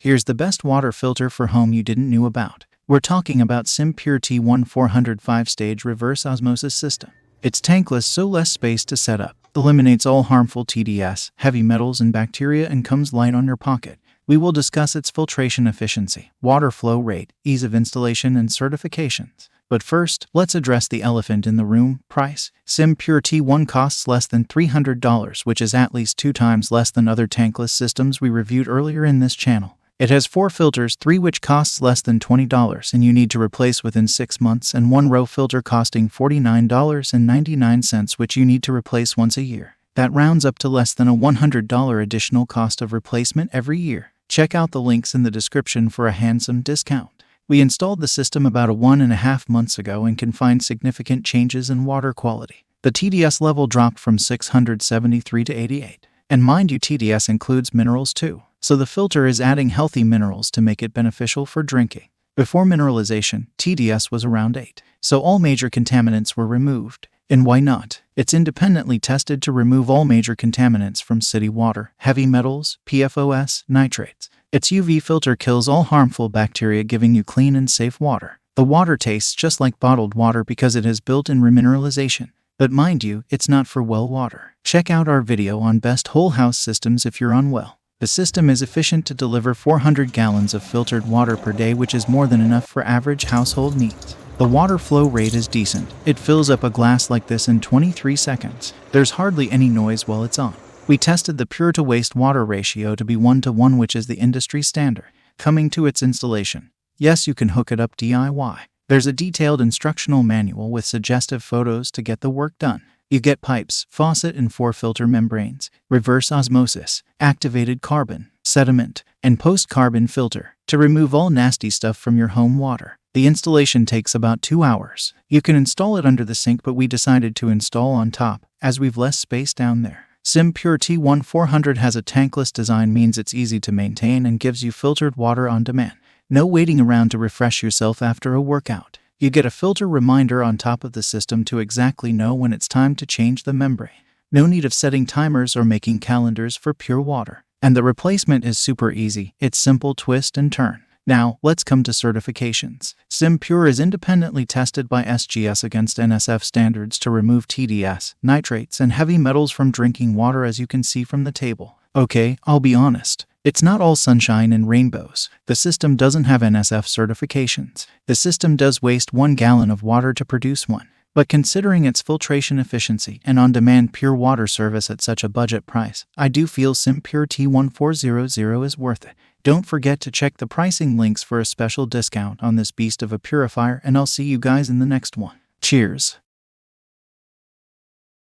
Here's the best water filter for home you didn't know about. We're talking about SimPure T1-400 5-stage reverse osmosis system. It's tankless, so less space to set up, eliminates all harmful TDS, heavy metals and bacteria, and comes light on your pocket. We will discuss its filtration efficiency, water flow rate, ease of installation, and certifications. But first, let's address the elephant in the room: price. SimPure T1 costs less than $300, which is at least 2 times less than other tankless systems we reviewed earlier in this channel. It has 4 filters, 3 which costs less than $20 and you need to replace within 6 months, and 1 RO filter costing $49.99, which you need to replace once a year. That rounds up to less than a $100 additional cost of replacement every year. Check out the links in the description for a handsome discount. We installed the system about 1.5 months ago and can find significant changes in water quality. The TDS level dropped from 673 to 88. And mind you, TDS includes minerals too. So the filter is adding healthy minerals to make it beneficial for drinking. Before mineralization, TDS was around 8. So all major contaminants were removed. And why not? It's independently tested to remove all major contaminants from city water, heavy metals, PFOS, nitrates. Its UV filter kills all harmful bacteria, giving you clean and safe water. The water tastes just like bottled water because it has built-in remineralization. But mind you, it's not for well water. Check out our video on best whole house systems if you're unwell. The system is efficient to deliver 400 gallons of filtered water per day, which is more than enough for average household needs. The water flow rate is decent. It fills up a glass like this in 23 seconds. There's hardly any noise while it's on. We tested the pure to waste water ratio to be 1:1, which is the industry standard. Coming to its installation. Yes, you can hook it up DIY. There's a detailed instructional manual with suggestive photos to get the work done. You get pipes, faucet, and 4 filter membranes, reverse osmosis, activated carbon, sediment, and post-carbon filter to remove all nasty stuff from your home water. The installation takes about 2 hours. You can install it under the sink, but we decided to install on top, as we've less space down there. SimPure T1-400 has a tankless design, means it's easy to maintain and gives you filtered water on demand. No waiting around to refresh yourself after a workout. You get a filter reminder on top of the system to exactly know when it's time to change the membrane. No need of setting timers or making calendars for pure water. And the replacement is super easy. It's simple twist and turn. Now, let's come to certifications. SimPure is independently tested by SGS against NSF standards to remove TDS, nitrates, and heavy metals from drinking water, as you can see from the table. Okay, I'll be honest. It's not all sunshine and rainbows. The system doesn't have NSF certifications. The system does waste 1 gallon of water to produce one. But considering its filtration efficiency and on-demand pure water service at such a budget price, I do feel SimPure T1-400 is worth it. Don't forget to check the pricing links for a special discount on this beast of a purifier, and I'll see you guys in the next one. Cheers!